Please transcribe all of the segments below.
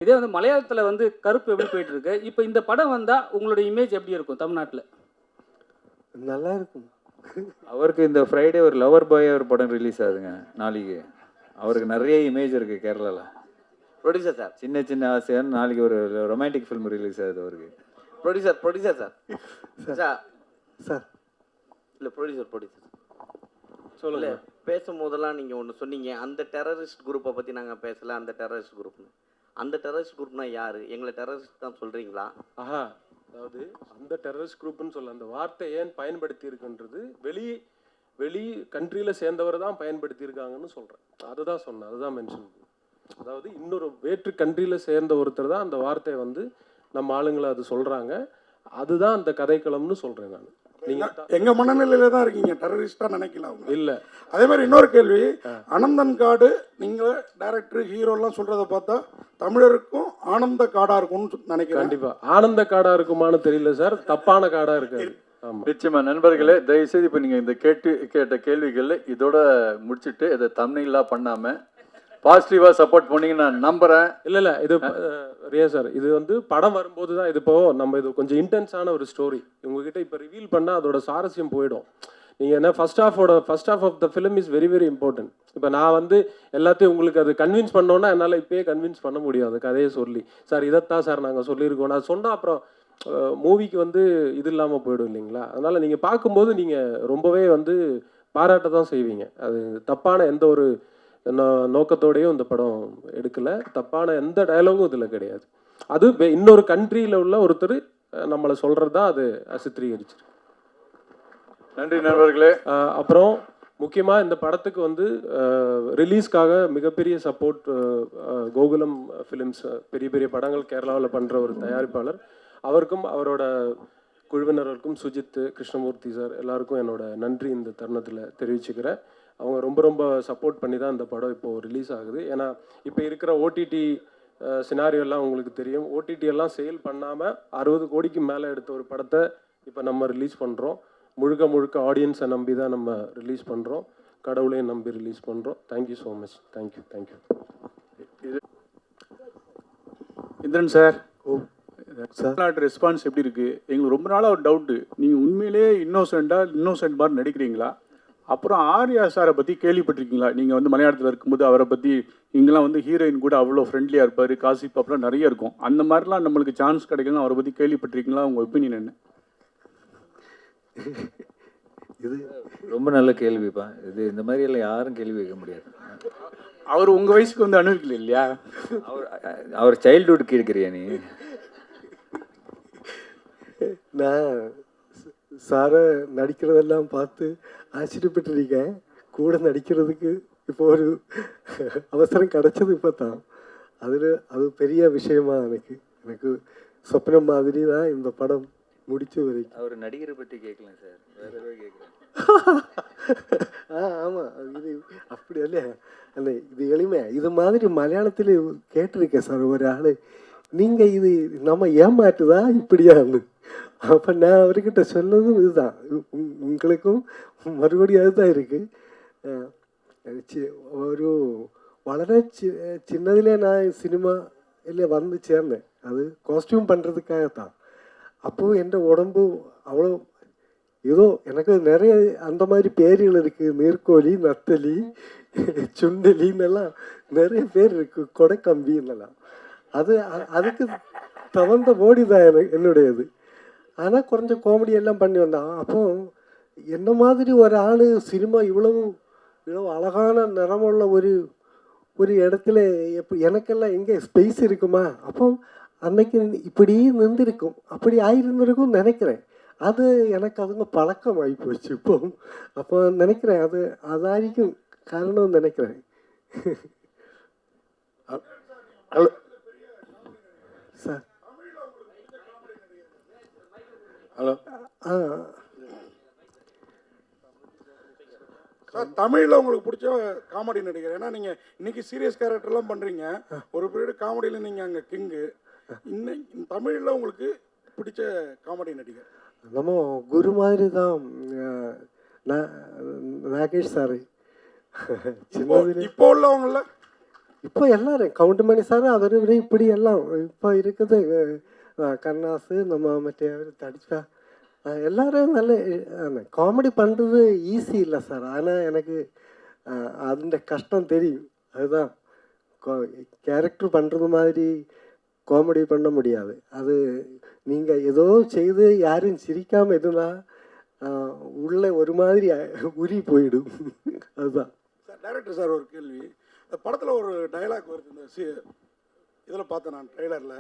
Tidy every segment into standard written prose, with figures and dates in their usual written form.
இதே வந்து மலையாளத்தில் வந்து கருப்பு எப்படி போயிட்டு இருக்கு, இப்போ இந்த படம் வந்தால் உங்களுடைய இமேஜ் எப்படி இருக்கும் தமிழ்நாட்டில்? நல்லா இருக்கும். அவருக்கு இந்த ஃப்ரைடே ஒரு லவர் பாய் ஒரு படம் ரிலீஸ் ஆகுதுங்க நாளைக்கு. அவருக்கு நிறைய இமேஜ் இருக்கு கேரளாவில். ப்ரொடியூசர் சார், சின்ன சின்ன ஆசையான நாளைக்கு ஒரு ரொமான்டிக் ஃபிலிம் ரிலீஸ் ஆகுது அவருக்கு. ப்ரொடியூசர் சார் சார் சார் இல்லை ப்ரொடியூசர் சொல்லுங்க. பேசும்போதெல்லாம் நீங்கள் ஒன்று சொன்னீங்க, அந்த டெரரிஸ்ட் குரூப்பை பற்றி நாங்கள் பேசலை, அந்த டெரரிஸ்ட் குரூப்னு. அந்த டெரரிஸ்ட் குரூப்னா யார்? எங்களை டெரரிஸ்ட் தான் சொல்கிறீங்களா? ஆஹா, அதாவது அந்த டெரரிஸ்ட் குரூப்னு சொல்ல அந்த வார்த்தை ஏன் பயன்படுத்தி இருக்குன்றது வெளி கண்ட்ரியில் சேர்ந்தவர் தான் பயன்படுத்தி இருக்காங்கன்னு சொல்கிறேன். அதுதான் சொன்னேன், அதுதான் மென்ஷன். அதாவது இன்னொரு வேற்று கண்ட்ரியில் சேர்ந்த ஒருத்தர் தான் அந்த வார்த்தையை வந்து நம்ம ஆளுங்களை அது சொல்கிறாங்க. அதுதான் அந்த கதைக்களம்னு சொல்கிறேன் நான். எங்க மனநிலையில தான் இருக்கீங்க, டெரரிஸ்டா நினைக்கலாம் இல்ல. அதே மாதிரி இன்னொரு கேள்வி, அனந்தன் காடு நீங்க டைரக்டர் ஹீரோ எல்லாம் சொல்றத பார்த்தா தமிழருக்கும் ஆனந்த காடா இருக்கும்னு நினைக்கிறேன். கண்டிப்பா ஆனந்த காடா இருக்குமான்னு தெரியல சார், தப்பான காடா இருக்காது. நிச்சயமா நண்பர்களே, தயவுசெய்து இப்போ நீங்கள் இந்த கேட்ட கேள்விகள் இதோட முடிச்சுட்டு இதை தம்ப்நெயிலா பண்ணாம பாசிட்டிவா சப்போர்ட் பண்ணீங்க நான் நம்புறேன். இல்ல இது ரியா சார், இது வந்து படம் வரும்போது தான் இது. இப்போ நம்ம இது கொஞ்சம் இன்டென்ஸான ஒரு ஸ்டோரி உங்ககிட்ட இப்போ ரிவீல் பண்ணால் அதோட சாரஸ்யம் போயிடும். நீங்கள் என்ன first half of the film is very very important. இப்போ நான் வந்து எல்லாத்தையும் உங்களுக்கு அது கன்வின்ஸ் பண்ணோன்னா என்னால் இப்போயே கன்வின்ஸ் பண்ண முடியாது. கதையை சொல்லி சார் இதைத்தான் சார் நாங்கள் சொல்லியிருக்கோம் நான் சொன்னால் அப்புறம் மூவிக்கு வந்து இது இல்லாமல் போயிடும் இல்லைங்களா. அதனால் நீங்கள் பார்க்கும்போது நீங்கள் ரொம்பவே வந்து பாராட்ட தான் செய்வீங்க. அது தப்பான எந்த ஒரு நோக்கத்தோடையும் இந்த படம் எடுக்கலை, தப்பான எந்த டயலாகும் இதில் கிடையாது. அது இன்னொரு கண்ட்ரியில் உள்ள ஒருத்தர் நம்மளை சொல்கிறது தான் அது சித்திரீகரிச்சிருக்கு. நன்றி நண்பர்களே. அப்புறம் முக்கியமாக இந்த படத்துக்கு வந்து ரிலீஸ்க்காக மிகப்பெரிய சப்போர்ட் கோகுலம் ஃபிலிம்ஸ், பெரிய பெரிய படங்கள் கேரளாவில் பண்ணுற ஒரு தயாரிப்பாளர், அவருக்கும் அவரோட குழுவினருக்கும் சுஜித், கிருஷ்ணமூர்த்தி சார் எல்லாருக்கும் என்னோட நன்றி இந்த தருணத்தில் தெரிவிச்சுக்கிறேன். அவங்க ரொம்ப ரொம்ப சப்போர்ட் பண்ணி தான் இந்த படம் இப்போது ரிலீஸ் ஆகுது. ஏன்னா இப்போ இருக்கிற ஓடிடி சினாரியெல்லாம் உங்களுக்கு தெரியும். ஓடிடி எல்லாம் சேல் பண்ணாமல் 60 கோடிக்கு மேலே எடுத்த ஒரு படத்தை இப்போ நம்ம ரிலீஸ் பண்ணுறோம். முழுக்க ஆடியன்ஸை நம்பி தான் நம்ம ரிலீஸ் பண்ணுறோம், கடவுளையும் நம்பி ரிலீஸ் பண்ணுறோம். Thank you so much. Thank you. Indran sir, தமிழ்நாட்டு ரெஸ்பான்ஸ் எப்படி இருக்குது? எங்களுக்கு ரொம்ப நாளாக ஒரு டவுட்டு, நீங்கள் உண்மையிலேயே இன்னோசென்ட் மாதிரி நடிக்கிறீங்களா? அப்புறம் ஆர்யா சாரை பற்றி கேள்விப்பட்டிருக்கீங்களா? நீங்கள் வந்து மலையாளத்தில் இருக்கும்போது அவரை பற்றி இங்கெல்லாம் வந்து ஹீரோயின் கூட அவ்வளோ ஃப்ரெண்ட்லியாக இருப்பார், காசிப் அப்புறம் நிறைய இருக்கும். அந்த மாதிரிலாம் நம்மளுக்கு சான்ஸ் கிடைக்கலாம், அவரை பற்றி கேள்விப்பட்டிருக்கீங்களா? உங்கள் ஒப்பீனியன் என்ன? இது ரொம்ப நல்ல கேள்விப்பா. இது இந்த மாதிரி எல்லாம் யாரும் கேள்வி வைக்க முடியாது. அவர் உங்கள் வயசுக்கு வந்து அனுபவிக்கல இல்லையா? அவர் சைல்டுஹுட் கேட்குறியா நீ? நான் சாரை நடிக்கிறதெல்லாம் பார்த்து ஆச்சரியப்பட்டிருக்கேன். கூட நடிக்கிறதுக்கு இப்போ ஒரு அவசரம் கிடைச்சது இப்போ தான். அது பெரிய விஷயமா எனக்கு சொப்னம் மாதிரி தான் இந்த படம் முடிச்ச வரைக்கும். அவர் நடிகரை பற்றி கேட்கலாம் சார், வேற ஏதாவது கேட்குறேன். ஆமாம், இது அப்படி இல்லையா? அல்ல, இது எளிமை. இது மாதிரி மலையாளத்தில் கேட்டிருக்கேன் சார் ஒரு ஆள், நீங்கள் இது நம்ம ஏமாட்டுதா இப்படியான்னு. அப்போ நான் அவர்கிட்ட சொன்னதும் இதுதான், உங்களுக்கும் மறுபடியும் அதுதான் இருக்குது. ஒரு വളരെ சின்னதிலே நான் சினிமாவில் வந்து சேர்ந்தேன், அது காஸ்டியூம் பண்ணுறதுக்காகத்தான். அப்போது என் உடம்பு அவ்வளோ ஏதோ எனக்கு நிறைய அந்த மாதிரி பேர்கள் இருக்குது, நீர்க்கோழி, நத்தலி, சுண்டலின்னெல்லாம் நிறைய பேர் இருக்குது, கொடைக்கம்பின்னெல்லாம். அதுக்கு தகுந்த பாடி தான் என்னுடையது. ஆனால் கொஞ்சம் காமெடியெல்லாம் பண்ணி வந்தான். அப்போ என்ன மாதிரி ஒரு ஆள் சினிமா இவ்வளவு அழகான நிறமுள்ள ஒரு இடத்துல எனக்கெல்லாம் எங்கே ஸ்பேஸ் இருக்குமா? அப்போ அன்னைக்கு இப்படி நின்றுருக்கும், அப்படி ஆயிருந்திருக்கும் நினைக்கிறேன். அது எனக்கு அதுங்க பழக்கம் ஆகி போச்சு இப்போ. அப்போ நினைக்கிறேன் அதாയിരിக்கும் காரணம் நினைக்கிறேன். சார் ஹலோ சார், தமிழில் உங்களுக்கு பிடிச்ச காமெடி நடிகர்? ஏன்னா நீங்கள் இன்னைக்கு சீரியஸ் கேரக்டர்லாம் பண்ணுறீங்க, ஒரு பீரியட் காமெடியில் நீங்கள் அங்கே கிங்கு. இன்னைக்கு தமிழில் உங்களுக்கு பிடிச்ச காமெடி நடிகர்? நம்ம குரு மாதிரி தான் நாகேஷ் சார். சின்னதில் இப்போ உள்ளவங்கள இப்போ எல்லாரும் கவுண்டமணி சார் அவர் இப்படி எல்லாம் இப்போ இருக்குது கண்ணாசு நம்ம மற்ற தடிச்சா எல்லாரும் நல்ல காமெடி பண்ணுறது ஈஸி இல்லை சார். ஆனால் எனக்கு அந்த கஷ்டம் தெரியும். அதுதான் கேரக்டர் பண்ணுறது மாதிரி காமெடி பண்ண முடியாது. அது நீங்கள் ஏதோ செய்து யாரும் சிரிக்காமல் எதுனா உள்ள ஒரு மாதிரி உரி போயிடும். அதுதான் சார். டைரக்டர் சார், ஒரு கேள்வி. இந்த படத்தில் ஒரு டயலாக் வருது, இந்த இதில் பார்த்தேன் நான் ட்ரெய்லரில்.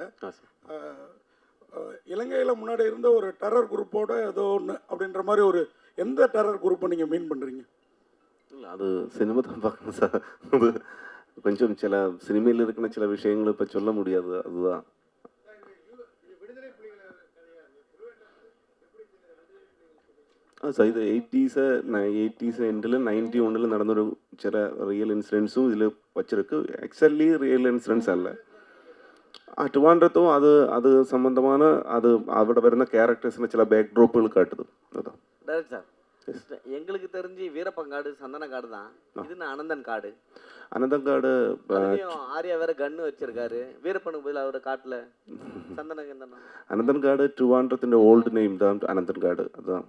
இலங்கையில் முன்னாடி இருந்த ஒரு டெரர் குரூப்போட ஏதோ ஒன்று அப்படின்ற மாதிரி ஒரு எந்த டெரர் குரூப்பை நீங்கள் மீன் பண்ணுறீங்க? இல்லை, அது சினிமா தான் பார்க்கணும் சார். அது கொஞ்சம் சில சினிமையில் இருக்கிற சில விஷயங்கள் இப்போ சொல்ல முடியாது. அதுதான் சார். இது 80s எண்டில் 91 நடந்தொரு சில ரியல் இன்சிடென்ட்ஸும் இதில் வச்சிருக்கு. ஆக்சுவலி ரியல் இன்சிடென்ட்ஸ் அல்ல. ട്രിവാൻഡ്രത്തും അത് സംബന്ധமான அது അവിടെ വരുന്ന ക്യാരക്ടേഴ്സിന് ചില ബാക്ക് ഡ്രോപ്പുകൾ കാട്ടുது. அதான் டைரக்ட் சார், எங்களுக்கு தெரிஞ்சு வீரப்பங்காடு சந்தனக்காடு தான். இது அனந்தன் காடு. അനന്തങ്കാട് ஆர்யா வேற கன்னு வச்சிருக்காரு. வீரப்பனுக்கு பதில் அவரோட காட்டுல சந்தன അനന്തൻകാട് ട്രിവാൻഡ്രത്തിന്റെ ഓൾഡ് നെയിം தான் അനന്തൻകാട്. அதான்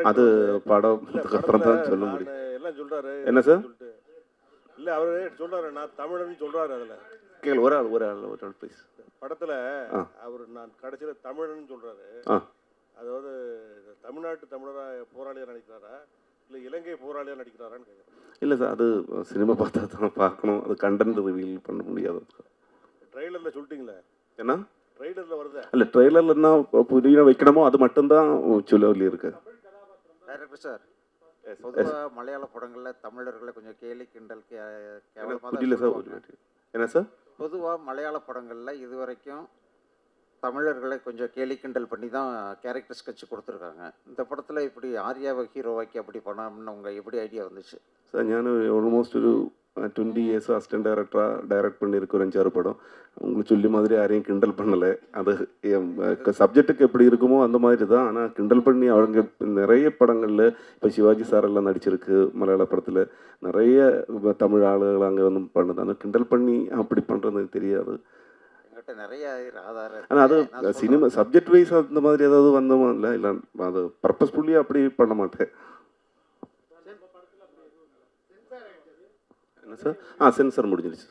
அது படம் அப்புறம் தான் சொல்ல முடியும். எல்லாம் சொல்றாரு. என்ன சார்? இல்ல அவரு சொல்றாரு, நான் தமிழன் சொல்றாரு. அதுல கேள் ஒரு ஆள் ப்ளீஸ். படத்துல அவர் நான் கடைசியில தமிழன் சொல்றாரு. அதாவது தமிழரா போராளியா நடிக்கிறாரா இல்ல இலங்கை போராளியா நடிக்கிறாரான்னு கேட்குறேன். இல்லை சார், அது சினிமா பார்த்தா தான் பார்க்கணும். அது கண்டென்ட் ரிவீல் பண்ண முடியாது. ட்ரெய்லர்ல சொல்லிட்டீங்களே. என்ன ட்ரெய்லர்ல வருது? இல்லை, ட்ரெய்லர்ல என்ன புரிய வைக்கணுமோ அது மட்டும்தான் சொல்லி இருக்கு. டைரக்டர் சார், பொதுவாக மலையாள படங்களில் தமிழர்களை கொஞ்சம் கேலி கிண்டல் புரியல சார். என்ன சார்? பொதுவாக மலையாள படங்களில் இதுவரைக்கும் தமிழர்களை கொஞ்சம் கேலி கிண்டல் பண்ணி தான் கேரக்டர் ஸ்கெட்ச் கொடுத்துருக்காங்க. இந்த படத்தில் இப்படி ஆர்யாவை ஹீரோவாக்கி அப்படி பண்ணணும்னு உங்கள் எப்படி ஐடியா வந்துச்சு சார்? ഞാൻ ഓൾമോസ്റ്റ് ഒരു 20 years அசிஸ்டன்ட் டைரக்டராக டைரக்ட் பண்ணியிருக்க ஒரு 5-6 படம். உங்களுக்கு சொல்லி மாதிரி யாரையும் கிண்டல் பண்ணலை. அது சப்ஜெக்ட்டுக்கு எப்படி இருக்குமோ அந்த மாதிரி தான். ஆனால் கிண்டல் பண்ணி அவங்க நிறைய படங்களில் இப்போ சிவாஜி சாரெல்லாம் நடிச்சிருக்கு. மலையாள படத்தில் நிறைய தமிழ் ஆளுகள் அங்கே வந்து பண்ணுது. ஆனால் கிண்டல் பண்ணி அப்படி பண்ணுறது தெரியாது. எங்கிட்ட நிறைய ஆதாரம். ஆனால் அது சினிமா சப்ஜெக்ட் வைஸ் அந்த மாதிரி ஏதாவது வந்தோமோ இல்லை. அது பர்பஸ்ஃபுல்லி அப்படி பண்ண மாட்டேன். என்ன சார்? சென்சார் முடிஞ்சிருச்சு.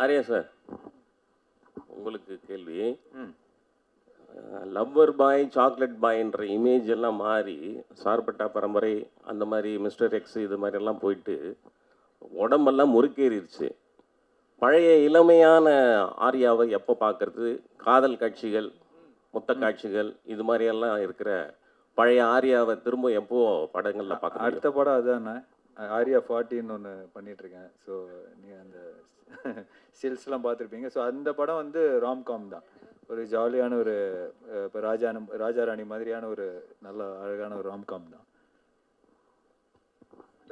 ஆர்யா சார், உங்களுக்கு கேள்வி. லவ்வர் பாய், சாக்லேட் பாய்ன்ற இமேஜ் எல்லாம் மாறி சார்பட்டா பரம்பரை அந்த மாதிரி மிஸ்டர் எக்ஸ் இது மாதிரியெல்லாம் போயிட்டு உடம்பெல்லாம் முறுக்கேறிடுச்சு. பழைய இளமையான ஆர்யாவை எப்போ பார்க்கறது? காதல் காட்சிகள், மொத்த காட்சிகள் இது மாதிரியெல்லாம் இருக்கிற பழைய ஆர்யாவை திரும்ப எப்போ படங்களில் பார்க்க? அடுத்த படம் அதுதானே, ஆர்யா 40ன்னு ஒன்று பண்ணிகிட்ருக்கேன். ஸோ நீங்கள் அந்த ஸ்டில்ஸ்லாம் பார்த்துருப்பீங்க. ஸோ அந்த படம் வந்து ராம்காம் தான். ஒரு ஜாலியான ஒரு இப்போ ராஜா ராணி மாதிரியான ஒரு நல்ல அழகான ஒரு ராம்காம் தான்.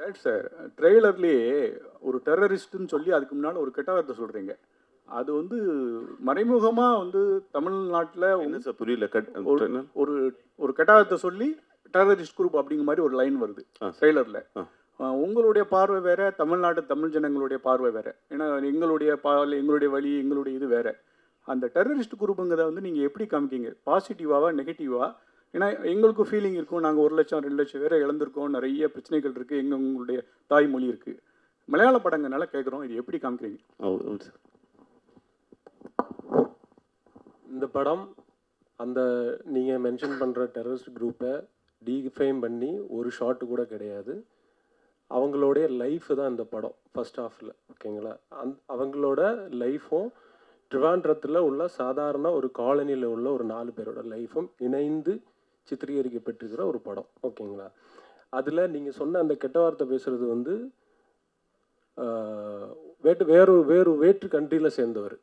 Right sir. ட்ரெய்லர்லேயே ஒரு டெரரிஸ்ட்டுன்னு சொல்லி அதுக்கு முன்னால் ஒரு கெட்ட வார்த்தை சொல்கிறீங்க. அது வந்து மறைமுகமாக வந்து தமிழ்நாட்டில் புரியல. ஒரு ஒரு கெட்ட வார்த்தை சொல்லி டெரரிஸ்ட் குரூப் அப்படிங்கிற மாதிரி ஒரு லைன் வருது ட்ரெய்லரில். உங்களுடைய பார்வை வேற, தமிழ்நாட்டு தமிழ் ஜனங்களுடைய பார்வை வேற. ஏன்னா எங்களுடைய எங்களுடைய வழி, எங்களுடைய இது வேற. அந்த டெரரிஸ்ட் குரூப்புங்கிறத வந்து நீங்கள் எப்படி காமிக்கிங்க? பாசிட்டிவாவா நெகட்டிவா? ஏன்னா எங்களுக்கும் ஃபீலிங் இருக்கும். நாங்கள் 1 லட்சம் 2 லட்சம் பேரை இழந்திருக்கோம். நிறைய பிரச்சனைகள் இருக்குது. உங்களுடைய தாய்மொழி இருக்குது. மலையாள படங்கள்னால கேட்குறோம், இது எப்படி காமிக்கிறீங்க? இந்த படம் அந்த நீங்கள் மென்ஷன் பண்ணுற டெரரிஸ்ட் குரூப்பை டீஃபைம் பண்ணி ஒரு ஷாட்டு கூட கிடையாது. அவங்களுடைய லைஃப் தான் இந்த படம் ஃபர்ஸ்ட் ஹாஃபில். ஓகேங்களா? அவங்களோட லைஃப்பும் ட்ரிவாண்ட்ரத்தில் உள்ள சாதாரண ஒரு காலனியில் உள்ள ஒரு 4 பேரோட லைஃப்பும் இணைந்து சித்திரீகரிக்கப்பட்டிருக்கிற ஒரு படம். ஓகேங்களா? அதில் நீங்கள் சொன்ன அந்த கெட்ட வார்த்தை பேசுகிறது வந்து வேற்று கண்ட்ரியில் சேர்ந்தவர்.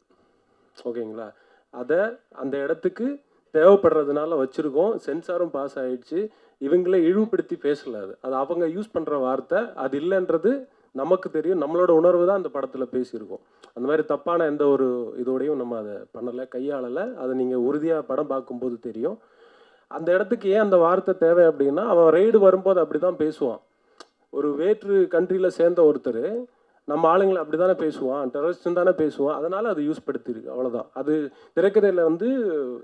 ஓகேங்களா? அதை அந்த இடத்துக்கு தேவைப்படுறதுனால வச்சுருக்கோம். சென்சாரும் பாஸ் ஆகிடுச்சு. இவங்களே இழிவுபடுத்தி பேசல. அது அவங்க யூஸ் பண்ணுற வார்த்தை. அது இல்லைன்றது நமக்கு தெரியும், நம்மளோட உணர்வு தான் அந்த படத்தில் பேசியிருக்கோம். அந்த மாதிரி தப்பான எந்த ஒரு இதோடையும் நம்ம அதை பண்ணலை, கையாளலை. அதை நீங்கள் உறுதியாக படம் பார்க்கும்போது தெரியும். அந்த இடத்துக்கு ஏன் அந்த வார்த்தை தேவை அப்படின்னா, அவன் ரெய்டு வரும்போது அப்படி தான் பேசுவான். ஒரு வேற்று கண்ட்ரியில் சேர்ந்த ஒருத்தர் நம்ம ஆளுங்களை அப்படி தானே பேசுவான், டெரரிஸ்ட்னு தானே பேசுவான். அதனால் அது யூஸ் படுத்தியிருக்கு, அவ்வளோதான். அது திரைக்கதையில் வந்து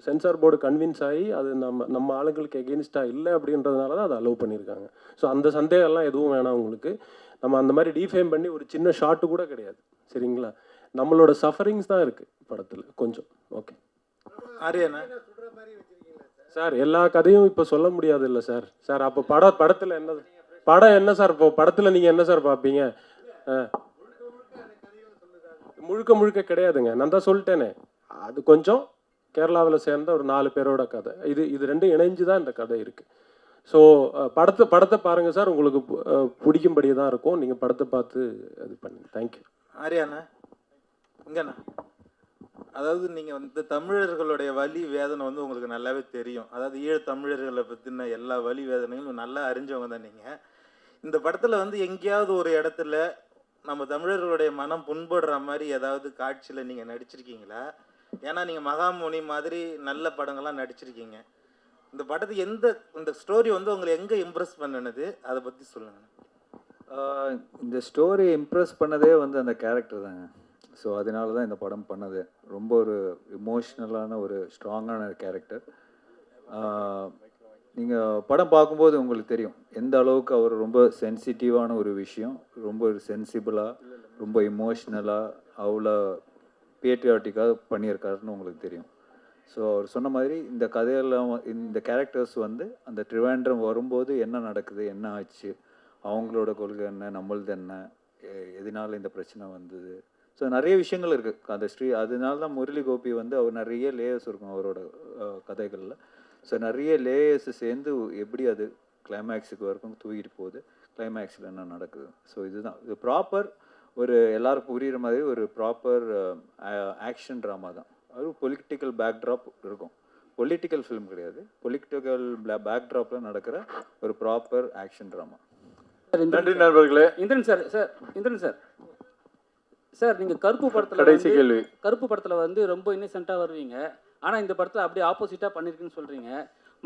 சென்சார் போர்டு கன்வின்ஸ் ஆகி அது நம்ம ஆளுங்களுக்கு எகெயின்ஸ்டாக இல்லை அப்படின்றதுனால தான் அதை அலோவ் பண்ணியிருக்காங்க. ஸோ அந்த சந்தேகம்லாம் எதுவும் வேணாம் உங்களுக்கு. நம்ம அந்த மாதிரி டீஃபேம் பண்ணி ஒரு சின்ன ஷாட்டு கூட கிடையாது, சரிங்களா? நம்மளோட சஃபரிங்ஸ் தான் இருக்குது படத்தில் கொஞ்சம். ஓகே சார், எல்லா கதையும் இப்போ சொல்ல முடியாது இல்லை சார். சார் அப்போ படத்தில் படம் என்ன சார்? இப்போ படத்தில் நீங்கள் என்ன சார் பார்ப்பீங்க? முழுக்க கிடையாதுங்க, நான் தான் சொல்லிட்டேனே. அது கொஞ்சம் கேரளாவில் சேர்ந்த ஒரு 4 பேரோட கதை. இது ரெண்டும் இணைஞ்சு தான் இந்த கதை இருக்குது. ஸோ படத்தை பாருங்கள் சார், உங்களுக்கு பிடிக்கும்படி தான் இருக்கும். நீங்கள் படத்தை பார்த்து இது பண்ணுங்க. தேங்க்யூ. ஆரியாண்ணா இங்கண்ணா, அதாவது நீங்கள் வந்து தமிழர்களுடைய வலி வேதனை வந்து உங்களுக்கு நல்லாவே தெரியும். அதாவது ஈழத் தமிழர்களை பற்றின எல்லா வலி வேதனைகளும் நல்லா அறிஞ்சவங்க தான் நீங்கள். இந்த படத்தில் வந்து எங்கேயாவது ஒரு இடத்துல நம்ம தமிழர்களுடைய மனம் புண்படுற மாதிரி ஏதாவது காட்சியில் நீங்கள் நடிச்சிருக்கீங்களா? ஏன்னா நீங்கள் மகாமுனி மாதிரி நல்ல படங்கள்லாம் நடிச்சிருக்கீங்க. இந்த படத்துக்கு இந்த ஸ்டோரி வந்து உங்களை எங்கே இம்ப்ரெஸ் பண்ணினது, அதை பற்றி சொல்லுங்கள். இந்த ஸ்டோரி இம்ப்ரெஸ் பண்ணதே வந்து அந்த கேரக்டர் தாங்க. ஸோ அதனால தான் இந்த படம் பண்ணது. ரொம்ப ஒரு இமோஷ்னலான ஒரு ஸ்ட்ராங்கான கேரக்டர். நீங்கள் படம் பார்க்கும்போது உங்களுக்கு தெரியும் எந்த அளவுக்கு அவர் ரொம்ப சென்சிட்டிவான ஒரு விஷயம், ரொம்ப ஒரு சென்சிபிளாக, ரொம்ப இமோஷ்னலாக, அவ்வளோ பேட்ரியாட்டிக்காக பண்ணியிருக்காருன்னு உங்களுக்கு தெரியும். ஸோ அவர் சொன்ன மாதிரி இந்த கதையெல்லாம் இந்த கேரக்டர்ஸ் வந்து அந்த ட்ரிவாண்ட்ரம் வரும்போது என்ன நடக்குது, என்ன ஆச்சு, அவங்களோட கொள்கை என்ன, நம்மளது என்ன, எதனால இந்த பிரச்சனை வந்தது. ஸோ நிறைய விஷயங்கள் இருக்குது அந்த அதனால தான் முரளி கோபி வந்து அவர் நிறைய லேயர்ஸ் இருக்கும் அவரோட கதைகளில். ஸோ நிறைய லேயர்ஸ் சேர்ந்து எப்படி அது கிளைமேக்ஸுக்கு வரைக்கும் தூக்கிட்டு போகுது, கிளைமேக்ஸில் என்ன நடக்குது. ஸோ இதுதான் இது ப்ராப்பர் ஒரு எல்லாருக்கும் புரிகிற மாதிரி ஒரு ப்ராப்பர் ஆக்ஷன் ட்ராமா தான். அது பொலிட்டிக்கல் பேக்ட்ராப் இருக்கும், பொலிட்டிக்கல் ஃபிலிம் கிடையாது, பொலிட்டிக்கல் பேக்ட்ராப்பில் நடக்கிற ஒரு ப்ராப்பர் ஆக்ஷன் ட்ராமா. நன்றி நண்பர்களே. இந்திரன் சார் சார் நீங்கள் கருப்பு படத்தில் வந்து ரொம்ப இன்னசென்ட்டாக வருவீங்க. ஆனால் இந்த படத்தில் அப்படியே ஆப்போசிட்டாக பண்ணியிருக்குன்னு சொல்கிறீங்க.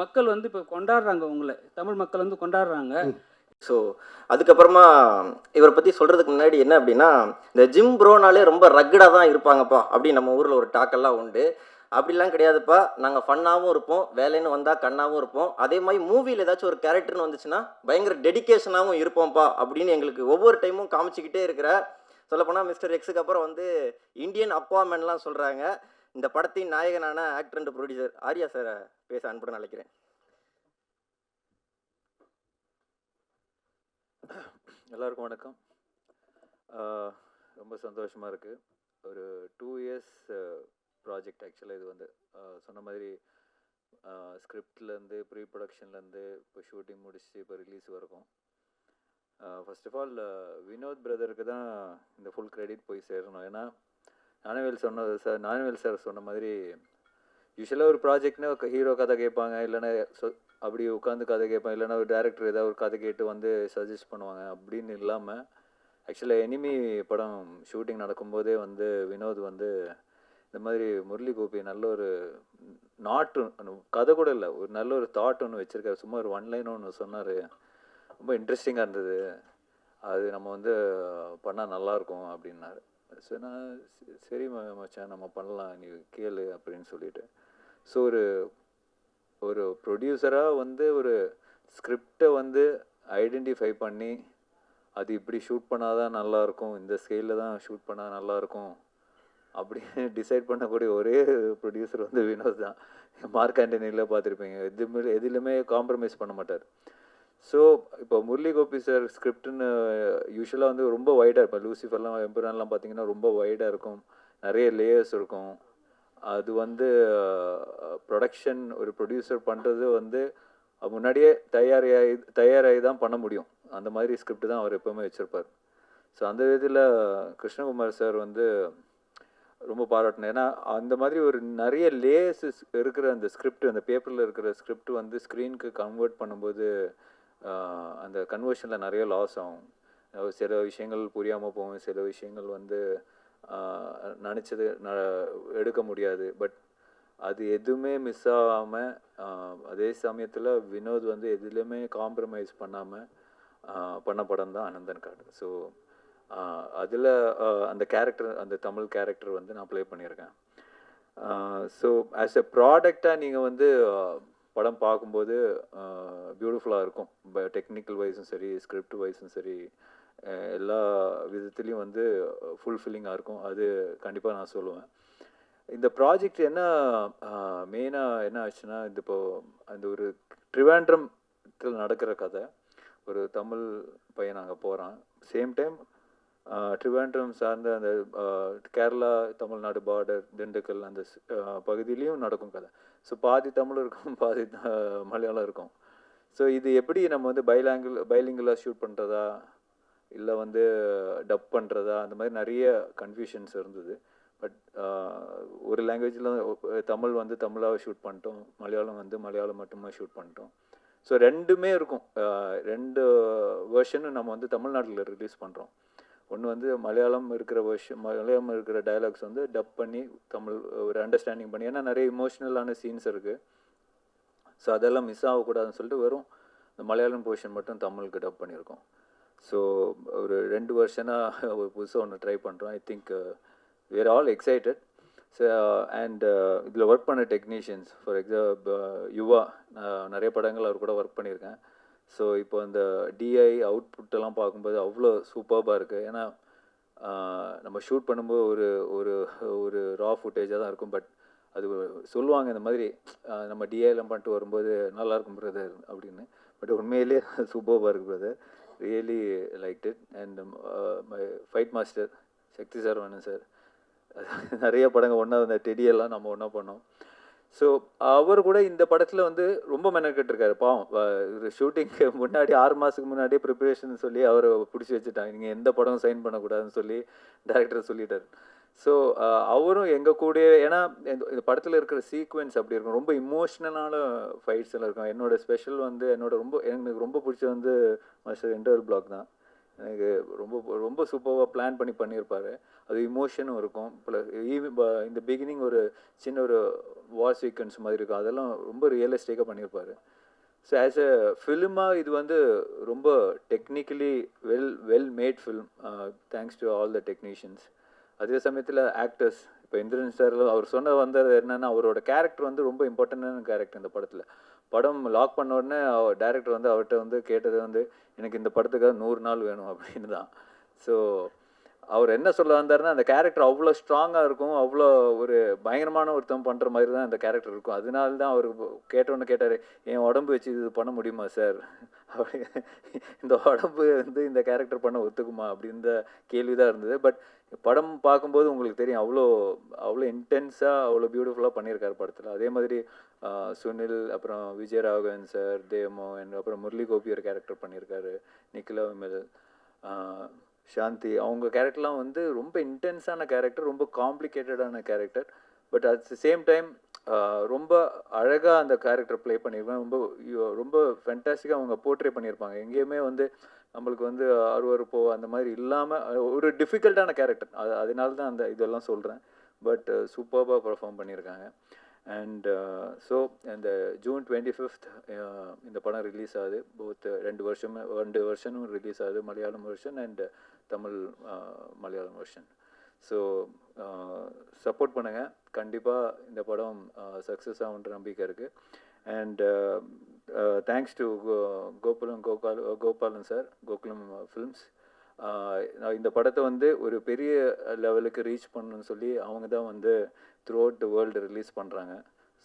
மக்கள் வந்து இப்போ கொண்டாடுறாங்க, உங்களை தமிழ் மக்கள் வந்து கொண்டாடுறாங்க. ஸோ அதுக்கப்புறமா இவரை பற்றி சொல்கிறதுக்கு முன்னாடி என்ன அப்படின்னா, இந்த ஜிம் ப்ரோனாலே ரொம்ப ரக்கடாக தான் இருப்பாங்கப்பா அப்படின்னு நம்ம ஊரில் ஒரு டாக்கெல்லாம் உண்டு. அப்படிலாம் கிடையாதுப்பா, நாங்கள் ஃபன்னாகவும் இருப்போம், வேலைன்னு வந்தால் கண்ணாகவும் இருப்போம். அதே மாதிரி மூவியில் ஏதாச்சும் ஒரு கேரக்டர்னு வந்துச்சுன்னா பயங்கர டெடிக்கேஷனாகவும் இருப்போம்ப்பா அப்படின்னு எங்களுக்கு ஒவ்வொரு டைமும் காமிச்சிக்கிட்டே இருக்கிற, சொல்லப்போனால் மிஸ்டர் எக்ஸுக்கு அப்புறம் வந்து இந்தியன் அக்வாமேன்லாம் சொல்கிறாங்க. இந்த படத்தின் நாயகனான ஆக்டர் அண்ட் ப்ரொடியூசர் ஆர்யா சாரை பேச அன்புடன் அழைக்கிறேன். எல்லாருக்கும் வணக்கம். ரொம்ப சந்தோஷமாக இருக்குது. ஒரு 2 இயர்ஸ் ப்ராஜெக்ட் ஆக்சுவலாக. இது வந்து சொன்ன மாதிரி ஸ்கிரிப்ட்லேருந்து ப்ரீ ப்ரொடக்ஷன்லேருந்து இப்போ ஷூட்டிங் முடிச்சு இப்போ ரிலீஸ் வரைக்கும். ஃபர்ஸ்ட் ஆஃப் ஆல் வினோத் பிரதருக்கு தான் இந்த ஃபுல் கிரெடிட் போய் சேரணும். ஏன்னா ஞானவேல் சார் சொன்ன மாதிரி யூஸ்வலாக ஒரு ப்ராஜெக்ட்னா ஹீரோ கதை கேட்பாங்க, இல்லைன்னா அப்படி உட்காந்து கதை கேட்பாங்க, இல்லைன்னா ஒரு டேரக்டர் ஏதாவது ஒரு கதை கேட்டு வந்து சஜஸ்ட் பண்ணுவாங்க. அப்படின்னு இல்லாமல் ஆக்சுவலாக எனிமி படம் ஷூட்டிங் நடக்கும்போதே வந்து வினோத் வந்து இந்த மாதிரி முரளி கோபி நல்ல ஒரு கதை கூட இல்லை, ஒரு நல்ல ஒரு தாட் ஒன்று வச்சுருக்காரு. சும்மா ஒரு 1 லைன் ஒன்று சொன்னார், ரொம்ப இன்ட்ரெஸ்டிங்காக இருந்தது, அது நம்ம வந்து பண்ணால் நல்லாயிருக்கும் அப்படின்னாரு. ஸோ நான் சரி மச்சான் நம்ம பண்ணலாம், நீ கேளு அப்படின்னு சொல்லிட்டு. ஸோ ஒரு ப்ரொடியூசராக வந்து ஒரு ஸ்கிரிப்டை வந்து ஐடென்டிஃபை பண்ணி அது இப்படி ஷூட் பண்ணால் தான் நல்லாயிருக்கும், இந்த ஸ்கேலில் தான் ஷூட் பண்ணால் நல்லாயிருக்கும் அப்படின்னு டிசைட் பண்ணக்கூடிய ஒரே ப்ரொடியூசர் வந்து வினோத் தான். மார்க் ஆண்டனியில் பார்த்துருப்பீங்க, எதுலையுமே காம்ப்ரமைஸ் பண்ண மாட்டார். ஸோ இப்போ முரளி கோபி சார் ஸ்கிரிப்டுன்னு யூஸ்வலாக வந்து ரொம்ப வைடாக இருப்பேன். லூசிஃபர்லாம் எம்புரான்லாம் பார்த்தீங்கன்னா ரொம்ப வைடாக இருக்கும், நிறைய லேயர்ஸ் இருக்கும். அது வந்து ப்ரொடக்ஷன் ஒரு ப்ரொடியூசர் பண்ணுறது வந்து முன்னாடியே தயாராகி தான் பண்ண முடியும். அந்த மாதிரி ஸ்கிரிப்ட் தான் அவர் எப்போவுமே வச்சுருப்பார். ஸோ அந்த விதத்தில் கிருஷ்ணகுமார் சார் வந்து ரொம்ப பாராட்டினேன். ஏன்னா அந்த மாதிரி ஒரு நிறைய லேயர்ஸ் இருக்கிற அந்த ஸ்கிரிப்ட், அந்த பேப்பரில் இருக்கிற ஸ்கிரிப்ட் வந்து ஸ்க்ரீனுக்கு கன்வெர்ட் பண்ணும்போது அந்த கன்வர்ஷனில் நிறைய லாஸ் ஆகும். சில விஷயங்கள் புரியாமல் போகும், சில விஷயங்கள் வந்து நினச்சது எடுக்க முடியாது. பட் அது எதுவுமே மிஸ் ஆகாமல், அதே சமயத்தில் வினோத் வந்து எதுலேயுமே காம்ப்ரமைஸ் பண்ணாமல் பண்ண படம் தான் அனந்தன் காடு. ஸோ அதில் அந்த கேரக்டர், அந்த தமிழ் கேரக்டர் வந்து நான் ப்ளே பண்ணியிருக்கேன். ஸோ ஆஸ் எ ப்ராடக்டாக நீங்கள் வந்து படம் பார்க்கும்போது பியூட்டிஃபுல்லாக இருக்கும். டெக்னிக்கல் வைஸும் சரி, ஸ்கிரிப்ட் வைஸும் சரி, எல்லா விதத்துலேயும் வந்து ஃபுல்ஃபில்லிங்காக இருக்கும். அது கண்டிப்பாக நான் சொல்லுவேன். இந்த ப்ராஜெக்ட் என்ன மெயினாக என்ன ஆச்சுன்னா, இது இப்போது அந்த ஒரு ட்ரிவாண்ட்ரத்தில் நடக்கிற கதை. ஒரு தமிழ் பையன் அங்கே போகிறான். சேம் டைம் ட்ரிவாண்ட்ரம் சார்ந்த அந்த கேரளா தமிழ்நாடு பார்டர் திண்டுக்கல் அந்த பகுதியிலையும் நடக்கும் கதை. ஸோ பாதி தமிழ் இருக்கும், பாதி மலையாளம் இருக்கும். ஸோ இது எப்படி நம்ம வந்து பைலிங்குலாக ஷூட் பண்ணுறதா இல்லை வந்து டப் பண்ணுறதா, அந்த மாதிரி நிறைய கன்ஃபியூஷன்ஸ் இருந்தது. பட் ஒரு லாங்குவேஜில் தமிழ் வந்து தமிழாக ஷூட் பண்ணிட்டோம், மலையாளம் வந்து மலையாளம் மட்டுமே ஷூட் பண்ணிட்டோம். ஸோ ரெண்டுமே இருக்கும். 2 வேர்ஷனும் நம்ம வந்து தமிழ்நாட்டில் ரிலீஸ் பண்ணுறோம். ஒன்று வந்து மலையாளம் இருக்கிற மலையாளம் இருக்கிற டயலாக்ஸ் வந்து டப் பண்ணி தமிழ் ஒரு அண்டர்ஸ்டாண்டிங் பண்ணி, ஏன்னா நிறைய இமோஷ்னலான சீன்ஸ் இருக்குது. ஸோ அதெல்லாம் மிஸ் ஆகக்கூடாதுன்னு சொல்லிட்டு வெறும் இந்த மலையாளம் போர்ஷன் மட்டும் தமிழுக்கு டப் பண்ணியிருக்கோம். ஸோ ஒரு 2 வருஷனாக ஒரு புதுசாக ஒன்று ட்ரை பண்ணுறோம். I think we are all excited. So and இதில் ஒர்க் பண்ண டெக்னீஷியன்ஸ், ஃபார் எக்ஸாம்பிள் யுவா, நான் நிறைய படங்கள் அவர் கூட ஒர்க் பண்ணியிருக்கேன். ஸோ இப்போ அந்த டிஐ அவுட்புட்டெல்லாம் பார்க்கும்போது அவ்வளோ சூப்பர்பாக இருக்குது. ஏன்னா நம்ம ஷூட் பண்ணும்போது ஒரு ஒரு ஒரு ரா ஃபுட்டேஜாக தான் இருக்கும். பட் அது சொல்லுவாங்க இந்த மாதிரி நம்ம டிஐலாம் பண்ணிட்டு வரும்போது நல்லாயிருக்கும் பிரதர் அப்படின்னு. பட் உண்மையிலேயே சூப்பர்பாக இருக்குது brother. Really like it. And my fight master Sakthi sir வேணும் சார். நிறைய படங்கள் ஒன்றா அந்த டெடியெல்லாம் நம்ம ஒன்றா பண்ணோம். ஸோ அவர் கூட இந்த படத்தில் வந்து ரொம்ப மெனக்கெட்டிருக்காரு. பாவம், ஷூட்டிங்க்கு முன்னாடி 6 மாதத்துக்கு முன்னாடியே ப்ரிப்பரேஷன் சொல்லி அவரை பிடிச்சி வச்சுட்டாங்க. நீங்கள் எந்த படம் சைன் பண்ணக்கூடாதுன்னு சொல்லி டேரக்டர் சொல்லிட்டார். ஸோ அவரும் எங்கள் கூடயே, ஏன்னா இந்த படத்தில் இருக்கிற சீக்வென்ஸ் அப்படி இருக்கும், ரொம்ப இமோஷ்னலான ஃபைட்ஸ் எல்லாம் இருக்கும். என்னோடய ஸ்பெஷல் வந்து எனக்கு ரொம்ப பிடிச்ச வந்து மாஸ்டர் இன்டர்வல் பிளாக் தான். எனக்கு ரொம்ப ரொம்ப சூப்பராக பிளான் பண்ணியிருப்பார். அது இமோஷனும் இருக்கும். இந்த பிகினிங் ஒரு சின்ன ஒரு வார் சீக்வன்ஸ் மாதிரி இருக்கும். அதெல்லாம் ரொம்ப ரியலிஸ்டிக்காக பண்ணியிருப்பார். ஸோ ஆஸ் எ ஃபிலிமாக இது வந்து ரொம்ப technically well made film, thanks to all the technicians. அதே சமயத்தில் ஆக்டர்ஸ், இப்போ இந்திரன் சார் அவர் வந்தது என்னென்னா, அவரோட கேரக்டர் வந்து ரொம்ப இம்பார்ட்டண்டான கேரக்டர் இந்த படத்தில். படம் லாக் பண்ண உடனே டேரக்டர் வந்து அவர்கிட்ட வந்து கேட்டது வந்து, எனக்கு இந்த படத்துக்காக 100 நாள் வேணும் அப்படின்னு தான். ஸோ அவர் என்ன சொல்ல வந்தாருன்னா, அந்த கேரக்டர் அவ்வளோ ஸ்ட்ராங்காக இருக்கும், அவ்வளோ ஒரு பயங்கரமான ஒருத்தம் பண்ணுற மாதிரி தான் அந்த கேரக்டர் இருக்கும். அதனால தான் அவர் கேட்டோன்னு கேட்டார், என் உடம்பு வச்சு இது பண்ண முடியுமா சார், அப்படி இந்த உடம்பு வந்து இந்த கேரக்டர் பண்ண ஒத்துக்குமா அப்படின்ற கேள்வி தான் இருந்தது. பட் படம் பார்க்கும்போது உங்களுக்கு தெரியும், அவ்வளோ இன்டென்ஸாக அவ்வளோ பியூட்டிஃபுல்லாக பண்ணியிருக்காரு படத்தில். அதே மாதிரி சுனில், அப்புறம் விஜயராகவன் சார், தேவமோகன், அப்புறம் முரளி கோபி ஒரு கேரக்டர் பண்ணியிருக்காரு, நிக்கிலா விமல், சாந்தி, அவங்க கேரக்டர்லாம் வந்து ரொம்ப இன்டென்ஸான கேரக்டர், ரொம்ப காம்ப்ளிகேட்டடான character. But at the same time ரொம்ப அழகாக அந்த கேரக்டர் ப்ளே பண்ணியிருப்பாங்க. ரொம்ப ஃபென்டாஸ்டிக்காக அவங்க போர்ட்ரே பண்ணியிருப்பாங்க. எங்கேயுமே வந்து நம்மளுக்கு வந்து அருவருப்போ அந்த மாதிரி இல்லாமல் ஒரு டிஃபிகல்ட்டான கேரக்டர். அதனால தான் அந்த இதெல்லாம் சொல்கிறேன். பட் சூப்பராக பர்ஃபார்ம் பண்ணியிருக்காங்க. அண்ட் ஸோ இந்த June 25th இந்த படம் ரிலீஸ் ஆகுது. போத் 2 வருஷனும் ரிலீஸ் ஆகுது, Malayalam version and Tamil Malayalam version. So support பண்ணுங்கள். கண்டிப்பாக இந்த படம் சக்ஸஸ் ஆகுன்ற நம்பிக்கை இருக்குது. And thanks to Gopalan sir, Gokulam films. இந்த படத்தை வந்து ஒரு பெரிய லெவலுக்கு ரீச் பண்ணணும்னு சொல்லி அவங்க தான் வந்து throughout the world release பண்ணுறாங்க.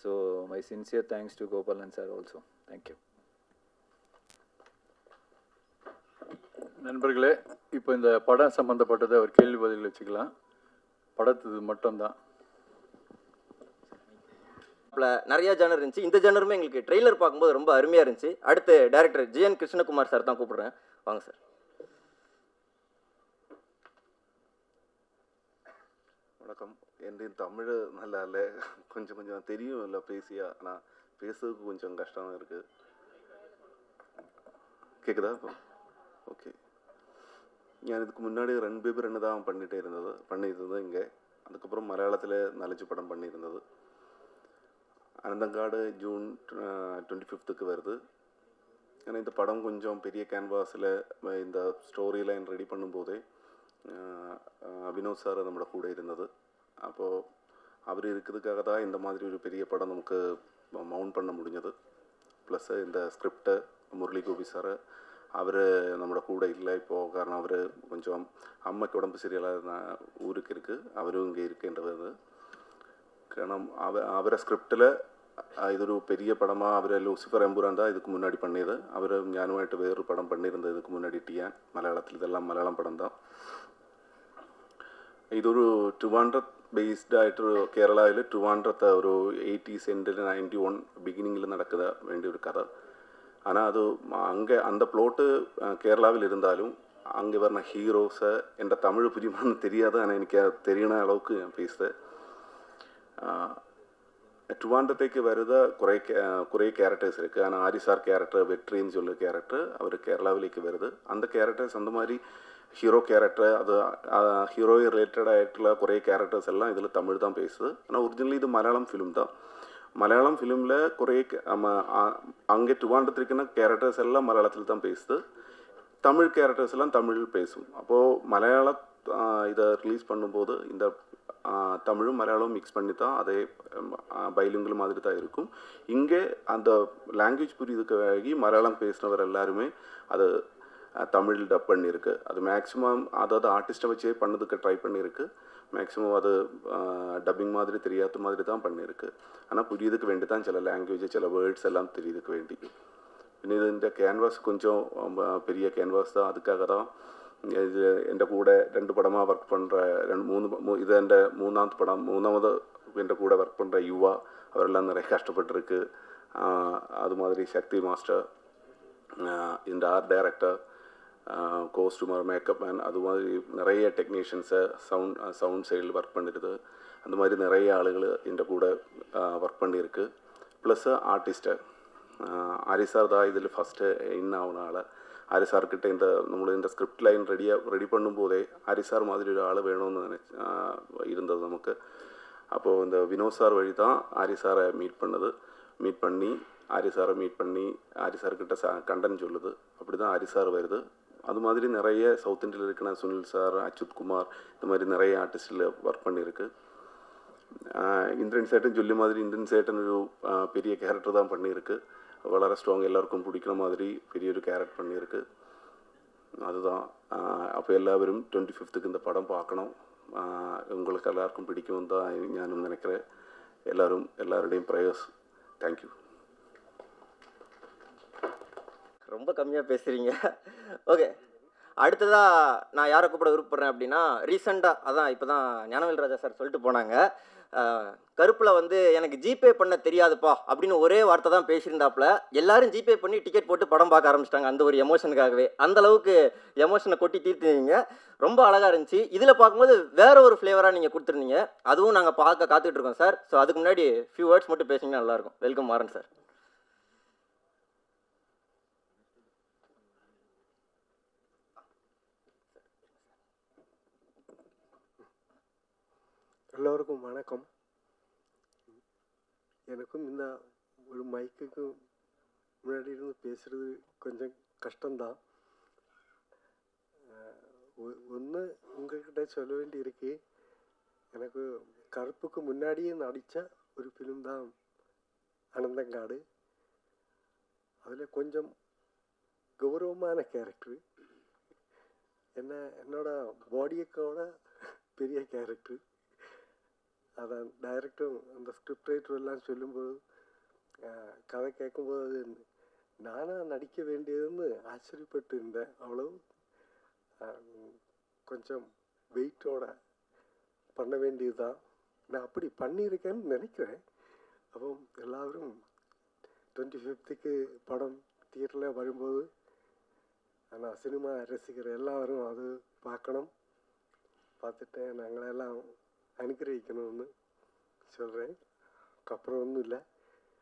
So my sincere thanks to Gopalan sir also. Thank you. நண்பர்களே, இப்போ இந்த படம் சம்மந்தப்பட்டதை ஒரு கேள்வி பதில் வச்சுக்கலாம். படத்துக்கு மட்டும்தான் நிறைய ஜானர் இருந்துச்சு. இந்த ஜானருமே எங்களுக்கு ட்ரெய்லர் பார்க்கும்போது ரொம்ப அருமையாக இருந்துச்சு. அடுத்து டைரக்டர் ஜிஎன் கிருஷ்ணகுமார் சார் தான் கூப்பிடுறேன். வாங்க சார். வணக்கம். என் தமிழ் நல்லா இல்லை, கொஞ்சம் தெரியும் இல்லை பேசியா, ஆனால் பேசுறதுக்கு கொஞ்சம் கஷ்டமாக இருக்குது. கேட்குதா? ஓகே. நான் இதுக்கு முன்னாடி 2 பேபி 2 தான் பண்ணியிருந்தது இங்கே. அதுக்கப்புறம் மலையாளத்தில் 4 படம் பண்ணியிருந்தது. அனந்தங்காடு ஜூன் 25க்கு வருது. ஏன்னா இந்த படம் கொஞ்சம் பெரிய கேன்வாஸில் இந்த ஸ்டோரி லைன் ரெடி பண்ணும்போதே வினோத் சார் நம்மளோட கூட இருந்தது. அப்போது அவர் இருக்கிறதுக்காக தான் இந்த மாதிரி ஒரு பெரிய படம் நமக்கு மவுண்ட் பண்ண முடிஞ்சது. ப்ளஸ் இந்த ஸ்கிரிப்டை முரளி கோபி சார் அவர் நம்மளோட கூட இல்லை இப்போது. காரணம் அவர் கொஞ்சம் அம்மைக்கு உடம்பு சரியில்லாத ஊருக்கு இருக்குது, அவரும் இங்கே இருக்கின்றது. കാരണം അവരെ സ്ക്രിപ്റ്റിൽ ഇതൊരു പെരിയ പടമാണ്. അവർ ലൂസിഫർ എമ്പുരാൻ தான் இதுக்கு முன்னாடி பண்ணியது. அவர் ഞാനുമായിട്ട് വേറൊരു പടം பண்ணியிருந்தது இதுக்கு முன்னாடி ടിയാൻ മലയാളത്തിൽ. ഇതെല്ലാം മലയാളം പടം தான். ഇതൊരു ട്രിവാൻഡ്രം ബേസ്ഡ് ആയിട്ടൊരു കേരളയിൽ ട്രിവാൻഡ്രത്തെ ഒരു 80s എൻഡിൽ 91 பிகினிங்கில் நடக்க வேண்டிய ஒரு கதை. ஆனால் அது அங்கே அந்த ப்ளோட்டு கேரளாவில் இருந்தாலும் அங்கே வர்ற ஹீரோஸை என்ற தமிழ் புரியுமான்னு தெரியாது. ஆனால் எனக்கு தெரியன அளவுக்கு நான் பேசுகிறேன். ട്രിവാൻഡ്രത്തേക്ക് വരുന്ന കുറേ ക്യാരക്ടേഴ്സ് இருக்குது. ஆனால் ஆரிசார் கேரக்டர் வெற்றின்னு சொல்ல கேரக்டர் அவர் கேரளாவிலேக்கு வருது. அந்த கேரக்டர்ஸ் அந்த மாதிரி ஹீரோ கேரக்டர் அது ஹீரோ ரிலேட்டட் ஆகிட்டுள்ள കുറേ கேரக்டர்ஸ் எல்லாம் இதில் தமிழ் தான் பேசுது. ஆனால் ஒரிஜினலி இது மலையாளம் ஃபிலிம் தான். மலையாளம் ஃபிலிமில் കുറേ அங்கே ട്രിവാൻഡ്രത്തിരിക്കുന്ന கேரக்டர்ஸ் எல்லாம் மலையாளத்தில் தான் பேசுது. தமிழ் கேரக்டர்ஸ் எல்லாம் தமிழில் பேசும். அப்போது மலையாள இதை ரிலீஸ் பண்ணும்போது இந்த தமிழும் மலையாளமும் மிக்ஸ் பண்ணி தான் அதே பைலிங்குவல் மாதிரி தான் இருக்கும். இங்கே அந்த லாங்குவேஜ் புரியுதுக்காகி மலையாளம் பேசினவர் எல்லாருமே அது தமிழில் டப் பண்ணியிருக்கு. அது மேக்ஸிமம் அதாவது ஆர்டிஸ்ட்டை வச்சே பண்ணதுக்கு ட்ரை பண்ணியிருக்கு. மேக்ஸிமம் அது டப்பிங் மாதிரி தெரியாத மாதிரி தான் பண்ணியிருக்கு. ஆனால் புரியுதுக்கு வேண்டி தான் சில லாங்குவேஜ் சில வேர்ட்ஸ் எல்லாம் தெரியுதுக்கு வேண்டி. പിന്നെ ഇതിൻ്റെ ക്യാൻവാസ് கொஞ்சம் பெரிய கேன்வாஸ் தான். அதுக்காக தான் இது എൻ്റെ കൂടെ 2 படமாக ஒர்க் பண்ணுற 3 இது എൻ്റെ 3ஆவது படம். 3ஆவது എൻ്റെ கூட ஒர்க் பண்ணுற யுவா அவரெல்லாம் நிறைய கஷ்டப்பட்டுருக்கு. அது மாதிரி சக்தி மாஸ்டர், இந்த ஆர்ட் டைரக்டர், கோஸ்டியூமர், மேக்கப் மேன், அது மாதிரி நிறைய டெக்னீஷியன்ஸை சவுண்ட் சைடில் ஒர்க் பண்ணிடுது. அந்த மாதிரி நிறைய ஆளுகள் എൻ്റെ கூட ஒர்க் பண்ணியிருக்கு. ப்ளஸ் ஆர்டிஸ்ட்டு ஆரிசார் தான் இதில் ஃபஸ்ட்டு இன்னாவுன ஆள். ஆரிசார்கிட்ட നമ്മൾ இந்த ஸ்கிரிப்ட் லைன் ரெடி பண்ணும்போதே ஆரிசார் மாதிரி ஒரு ஆள் வேணும்னு இருந்தது நமக்கு. அப்போது இந்த வினோத் சார் வழி தான் ஆரிசாரை மீட் பண்ணி ஆரிசாரை மீட் பண்ணி ஆரிசார்கிட்ட கண்டென்ட் சொல்லுது. அப்படி தான் ஆரிசார் வருது. அது மாதிரி நிறைய சவுத் இந்தியாவில் இருக்கிற சுனில் சார், அச்சுத் குமார், இந்த மாதிரி நிறைய ஆர்டிஸ்டில் ஒர்க் பண்ணியிருக்கு. இந்திரன் சேட்டன் சொல்லி மாதிரி இந்திரன் சேட்டன் ஒரு பெரிய கேரக்டர் தான் பண்ணியிருக்கு. വളരെ ஸ்ட்ராங், எல்லாருக்கும் பிடிக்கிற மாதிரி பெரிய ஒரு கேரக்டர் பண்ணியிருக்கு. அதுதான். அப்போ எல்லாரும் 25க்கு இந்த படம் பார்க்கணும். உங்களுக்கு எல்லாருக்கும் பிடிக்கும்னு தான் ഞാനും நினைக்கிறேன். எல்லாருடையும் ப்ரேயர்ஸ். தேங்க்யூ. ரொம்ப கம்மியாக பேசுகிறீங்க. ஓகே, அடுத்ததாக நான் யாரை கூப்பிட விருப்பப்படுறேன் அப்படின்னா, ரீசெண்டாக அதான் இப்போ தான் ஞானவேல் ராஜா சார் சொல்லிட்டு போனாங்க. கருப்பில் வந்து எனக்கு ஜிபே பண்ண தெரியாதுப்பா அப்படின்னு ஒரே வார்த்தை தான் பேசியிருந்தாப்புல. எல்லாரும் ஜிபே பண்ணி டிக்கெட் போட்டு படம் பார்க்க ஆரம்பிச்சிட்டாங்க அந்த ஒரு எமோஷனுக்காகவே. அந்த அளவுக்கு எமோஷனை கொட்டி தீர்த்துனீங்க. ரொம்ப அழகாக இருந்துச்சு. இதில் பார்க்கும்போது வேற ஒரு ஃப்ளேவராக நீங்கள் கொடுத்துருந்தீங்க. அதுவும் நாங்கள் பார்க்க காத்துக்கிட்டு இருக்கோம் சார். ஸோ அதுக்கு முன்னாடி ஃபியூ வேர்ட்ஸ் மட்டும் பேசிங்கன்னா நல்லாயிருக்கும். Welcome Maran sir. எல்லோருக்கும் வணக்கம். எனக்கும் இந்த ஒரு மைக்குக்கு முன்னாடி இருந்து பேசுகிறது கொஞ்சம் கஷ்டம்தான். ஒன்று உங்கள்கிட்ட சொல்ல வேண்டி இருக்கு. எனக்கு கருப்புக்கு முன்னாடியே நடித்த ஒரு ஃபிலிம் தான் அனந்தங்காடு. அதில் கொஞ்சம் கௌரவமான கேரக்டரு. என்னோட பாடியக்கோட பெரிய கேரக்டரு. அதான் டைரக்டரும் அந்த ஸ்கிரிப்ட் ரைட்டரும் எல்லாம் சொல்லும்போது கதை கேட்கும்போது நானாக நடிக்க வேண்டியதுன்னு ஆச்சரியப்பட்டு இருந்தேன். அவ்வளோ கொஞ்சம் வெயிட்டோட பண்ண வேண்டியது தான். நான் அப்படி பண்ணியிருக்கேன்னு நினைக்கிறேன். அப்போ எல்லாரும் 25க்கு படம் தியேட்டரில் வரும்போது ஆனால் சினிமா ரசிக்கிற எல்லாரும் அது பார்க்கணும். பார்த்துட்டு நாங்களெல்லாம் அனுகிரகிக்கணும்னு சொல்கிறேன். அப்புறம் ஒன்றும் இல்லை,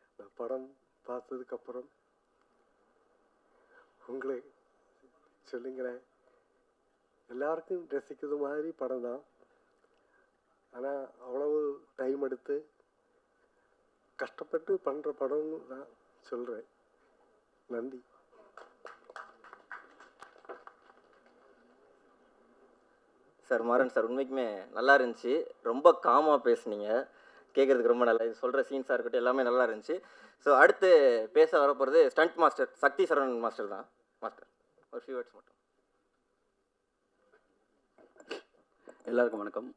இந்த படம் பார்த்ததுக்கப்புறம் உங்களை சொல்லுங்களேன். எல்லாருக்கும் ரசிக்கிற மாதிரி படம் தான். ஆனால் அவ்வளவு டைம் எடுத்து கஷ்டப்பட்டு பண்ணுற படம்னு நான் சொல்கிறேன். நன்றி. சார் மாறன் சார் உண்மைக்குமே நல்லா இருந்துச்சு. ரொம்ப காமாக பேசுனீங்க, கேட்குறதுக்கு ரொம்ப நல்லா. இது சொல்கிற சீன்ஸாக இருக்கட்டும் எல்லாமே நல்லா இருந்துச்சு. ஸோ அடுத்து பேச வரப்போகிறது stunt master Sakthi Saravanan master தான். மாஸ்டர் ஒரு ஃபியூ வேர்ட்ஸ் மட்டும். எல்லாருக்கும் வணக்கம்.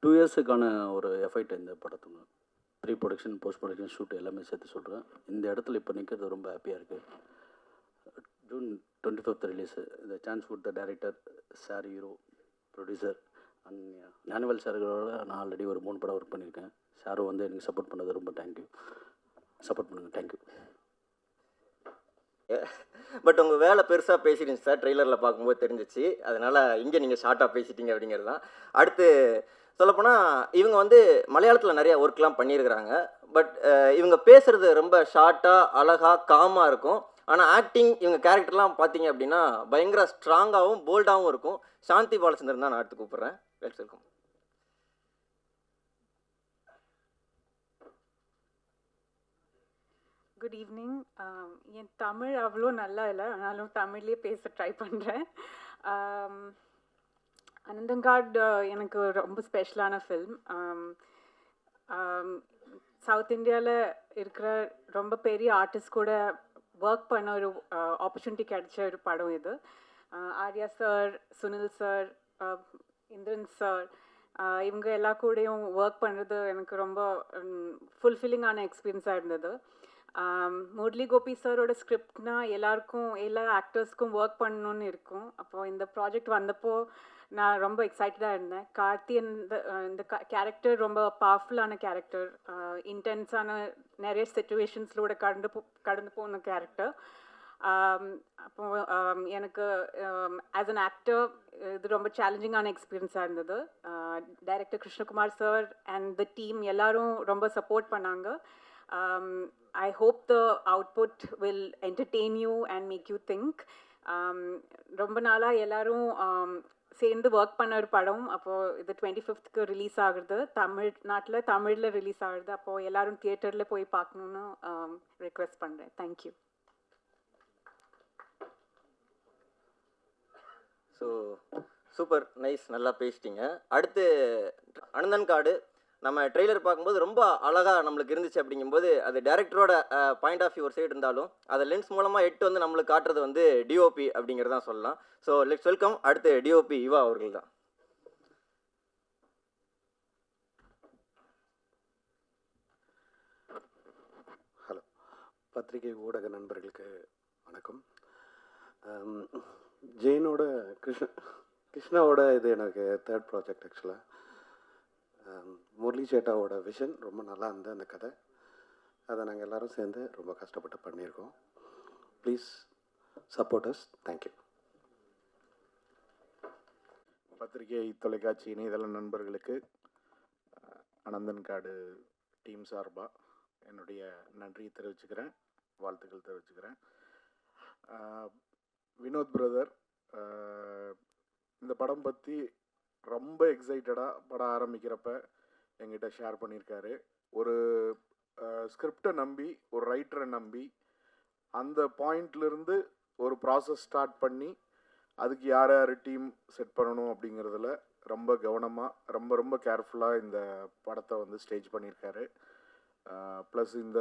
2 இயர்ஸுக்கான ஒரு எஃபெக்ட் இந்த படத்துக்கு pre production post production shoot எல்லாமே சேர்த்து சொல்கிறேன். இந்த இடத்துல இப்போ நிற்கிறது ரொம்ப ஹாப்பியாக இருக்குது. June 25th release. இந்த சான்ஸ் கொடுத்த director sir, hero, producer and Gnanavel சார்களோட நான் ஆல்ரெடி ஒரு 3 படம் ஒர்க் பண்ணியிருக்கேன். சாரும் வந்து எனக்கு சப்போர்ட் பண்ணது ரொம்ப தேங்க்யூ. சப்போர்ட் பண்ணுங்கள். தேங்க்யூ. பட் உங்கள் வேலை பெருசாக பேசிடுச்சு சார், ட்ரெய்லரில் பார்க்கும்போது தெரிஞ்சிச்சு. அதனால் இங்கே நீங்கள் ஷார்ட்டாக பேசிட்டீங்க அப்படிங்கிறது தான். அடுத்து சொல்லப்போனால் இவங்க வந்து மலையாளத்தில் நிறையா ஒர்க்லாம் பண்ணியிருக்கிறாங்க. பட் இவங்க பேசுகிறது ரொம்ப ஷார்ட்டாக அழகாக காமாக இருக்கும். ஆனால் ஆக்டிங் இவங்க கேரக்டர்லாம் பார்த்தீங்க அப்படின்னா பயங்கர ஸ்ட்ராங்காகவும் போல்டாகவும் இருக்கும். சாந்தி பாலச்சந்திரன் தான் நான் அடுத்து கூப்பிட்றேன். வெல்கம். Good evening. என் தமிழ் அவ்வளோ நல்லா இல்லை, ஆனாலும் தமிழ்லேயே பேச ட்ரை பண்ணுறேன். அனந்தங்காட் எனக்கு ரொம்ப ஸ்பெஷலான ஃபில்ம். சவுத் இந்தியாவில் இருக்கிற ரொம்ப பெரிய ஆர்டிஸ்ட் கூட ஒர்க் பண்ண ஒரு ஆப்பர்ச்சுனிட்டி கிடைச்ச ஒரு படம் இது. Arya sir, Sunil sir, Indran sir, இவங்க எல்லா கூடயும் ஒர்க் பண்ணுறது எனக்கு ரொம்ப ஃபுல்ஃபில்லிங்கான எக்ஸ்பீரியன்ஸாக இருந்தது. முரளி கோபி சாரோட ஸ்கிரிப்ட்னா எல்லாருக்கும் எல்லா ஆக்டர்ஸ்க்கும் ஒர்க் பண்ணணுன்னு இருக்கும். அப்போது இந்த ப்ராஜெக்ட் வந்தப்போ நான் ரொம்ப எக்ஸைட்டடாக இருந்தேன். கார்த்தி இந்த கேரக்டர் ரொம்ப பவர்ஃபுல்லான கேரக்டர், இன்டென்ஸான நிறைய சிச்சுவேஷன்ஸ்லோட கடந்து போன கேரக்டர். அப்போ எனக்கு ஆஸ் அன் ஆக்டர் இது ரொம்ப சேலஞ்சிங்கான எக்ஸ்பீரியன்ஸாக இருந்தது. Director Krishnakumar sir and the team எல்லாரும் ரொம்ப சப்போர்ட் பண்ணாங்க. I hope the output will entertain you and make you think. ரொம்ப நாளாக எல்லாரும் சேர்ந்து ஒர்க் பண்ண ஒரு படம். அப்போது இது 25th ரிலீஸ் ஆகுது, தமிழ்நாட்டில் தமிழில் ரிலீஸ் ஆகுது. அப்போது எல்லாரும் தியேட்டரில் போய் பார்க்கணுன்னு ரெக்வெஸ்ட் பண்ணுறேன். தேங்க்யூ. ஸோ சூப்பர் நைஸ், நல்லா பேசிட்டீங்க. அடுத்து அனந்தன்காடு நம்ம ட்ரெய்லர் பார்க்கும்போது ரொம்ப அழகாக நம்மளுக்கு இருந்துச்சு. அப்படிங்கும்போது அது டைரக்டரோட பாயிண்ட் ஆஃப் வியூ ஒரு சைடு இருந்தாலும் அதை லென்ஸ் மூலமாக எட்டு வந்து நம்மளுக்கு காட்டுறது வந்து டிஓபி அப்படிங்கிறது தான் சொல்லலாம். ஸோ லெட்ஸ் வெல்கம் அடுத்து டிஓபி யுவா அவர்கள் தான். ஹலோ, பத்திரிகை ஊடக நண்பர்களுக்கு வணக்கம். ஜெயினோட கிருஷ்ணாவோட இது எனக்கு 3rd ப்ராஜெக்ட். ஆக்சுவலாக முரளி சேட்டாவோட விஷன் ரொம்ப நல்லா இருந்தது. அந்த கதை அதை நாங்கள் எல்லோரும் சேர்ந்து ரொம்ப கஷ்டப்பட்டு பண்ணியிருக்கோம். Please support us. தேங்க்யூ. பத்திரிகை தொலைக்காட்சி இணையதள நண்பர்களுக்கு அனந்தன்காடு டீம் சார்பாக என்னுடைய நன்றி தெரிவிச்சுக்கிறேன், வாழ்த்துக்கள் தெரிவிச்சுக்கிறேன். வினோத் பிரதர் இந்த படம் பற்றி ரொம்ப எக்ஸைட்டடாக படம் ஆரம்பிக்கிறப்ப எங்கிட்ட ஷேர் பண்ணியிருக்காரு. ஒரு ஸ்கிரிப்டை நம்பி, ஒரு ரைட்டரை நம்பி, அந்த பாயிண்ட்லேருந்து ஒரு ப்ராசஸ் ஸ்டார்ட் பண்ணி அதுக்கு யார் யார் டீம் செட் பண்ணணும் அப்படிங்கிறதுல ரொம்ப கவனமாக ரொம்ப கேர்ஃபுல்லாக இந்த படத்தை வந்து ஸ்டேஜ் பண்ணியிருக்காரு. ப்ளஸ் இந்த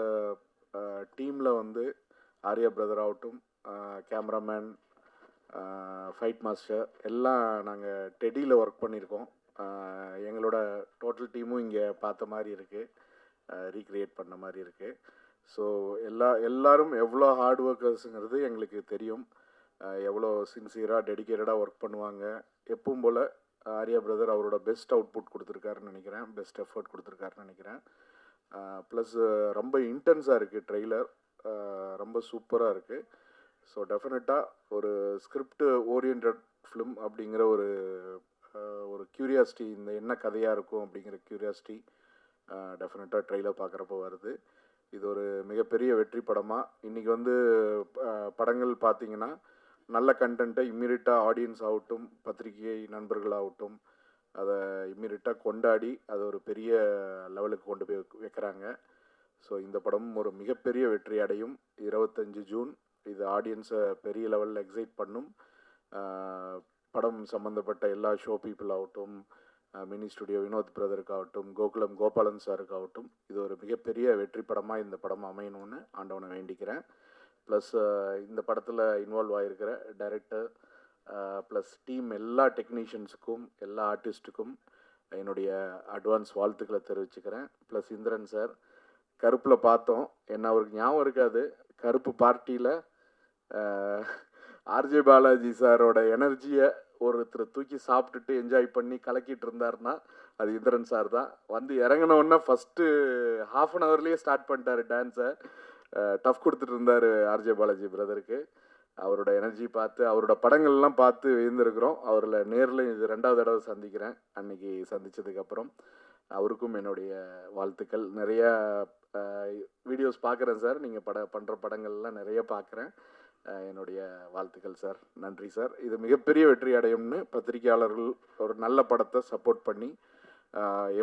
டீமில் வந்து ஆர்யா பிரதர் ஆகட்டும், கேமராமேன், ஃபைட் மாஸ்டர் எல்லாம் நாங்கள் டெடியில் ஒர்க் பண்ணியிருக்கோம். எங்களோட டோட்டல் டீமும் இங்கே பார்த்த மாதிரி இருக்குது, ரீக்ரியேட் பண்ண மாதிரி இருக்குது. ஸோ எல்லாரும் எவ்வளோ ஹார்ட் ஒர்க்கர்ஸுங்கிறது எங்களுக்கு தெரியும். எவ்வளோ சின்சியராக டெடிக்கேட்டடாக ஒர்க் பண்ணுவாங்க. எப்பவும் போல் ஆர்யா பிரதர் அவரோட பெஸ்ட் அவுட்புட் கொடுத்துருக்காருன்னு நினைக்கிறேன், பெஸ்ட் எஃபர்ட் கொடுத்துருக்காருன்னு நினைக்கிறேன். ப்ளஸ் ரொம்ப இன்டென்ஸாக இருக்குது ட்ரெய்லர், ரொம்ப சூப்பராக இருக்குது. ஸோ டெஃபினட்டாக ஒரு ஸ்கிரிப்ட் ஓரியன்ட் ஃபிலிம் அப்படிங்கிற ஒரு க்யூரியாசிட்டி, இந்த என்ன கதையாக இருக்கும் அப்படிங்கிற க்யூரியாசிட்டி டெஃபினட்டாக ட்ரெய்லர் பார்க்குறப்போ வருது. இது ஒரு மிகப்பெரிய வெற்றி படமாக இன்றைக்கி வந்து படங்கள் பார்த்திங்கன்னா நல்ல கண்டென்ட்டை இம்மீடியட்டாக ஆடியன்ஸ் ஆகட்டும், பத்திரிகை நண்பர்களாகட்டும், அதை இம்மீடியட்டாக கொண்டாடி அதை ஒரு பெரிய லெவலுக்கு கொண்டு போய் வைக்கிறாங்க. ஸோ இந்த படமும் ஒரு மிகப்பெரிய வெற்றி அடையும். 25 ஜூன் இது ஆடியன்ஸை பெரிய லெவலில் எக்ஸைட் பண்ணும். படம் சம்மந்தப்பட்ட எல்லா ஷோ பீப்புள் ஆகட்டும், மினி ஸ்டுடியோ வினோத் பிரதருக்காகட்டும், கோகுலம் கோபாலன் சாருக்காகட்டும், இது ஒரு மிகப்பெரிய வெற்றி படமாக இந்த படம் அமையணும்னு ஆண்டவனை வேண்டிக்கிறேன். ப்ளஸ் இந்த படத்தில் இன்வால்வ் ஆகிருக்கிற டைரக்டர் ப்ளஸ் டீம் எல்லா டெக்னீஷியன்ஸுக்கும் எல்லா ஆர்டிஸ்ட்டுக்கும் என்னுடைய அட்வான்ஸ் வாழ்த்துக்களை தெரிவிச்சுக்கிறேன். ப்ளஸ் இந்திரன் சார் கருப்பில் பார்த்தோம், என்ன அவருக்கு ஞாபகம் இருக்காது, கருப்பு பார்ட்டியில் ஆர்ஜே பாலாஜி சாரோட எனர்ஜியை ஒருத்தர் தூக்கி சாப்பிட்டுட்டு என்ஜாய் பண்ணி கலக்கிட்டு இருந்தாருன்னா அது இந்திரன் சார் தான். வந்து இறங்கினோன்னா ஃபஸ்ட்டு ஹாஃப் அன் ஹவர்லேயே ஸ்டார்ட் பண்ணிட்டார் டான்ஸை. டஃப் கொடுத்துட்டு இருந்தார் ஆர்ஜே பாலாஜி பிரதருக்கு. அவரோட எனர்ஜி பார்த்து அவரோட படங்கள்லாம் பார்த்து வியந்திருக்கிறோம். அவரில் நேரில் இது 2வது தடவை சந்திக்கிறேன். அன்னைக்கு சந்தித்ததுக்கப்புறம் அவருக்கும் என்னுடைய வாழ்த்துக்கள். நிறையா வீடியோஸ் பார்க்குறேன் சார், நீங்கள் பண்ணுற படங்கள்லாம் நிறைய பார்க்குறேன். என்னுடைய வாழ்த்துக்கள் சார். நன்றி சார். இது மிகப்பெரிய வெற்றி அடையும்னு பத்திரிகையாளர்கள் ஒரு நல்ல படத்தை சப்போர்ட் பண்ணி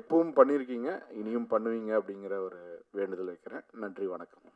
எப்பவும் பண்ணியிருக்கீங்க, இனியும் பண்ணுவீங்க அப்படிங்கிற ஒரு வேண்டுதல் வைக்கிறேன். நன்றி, வணக்கம்.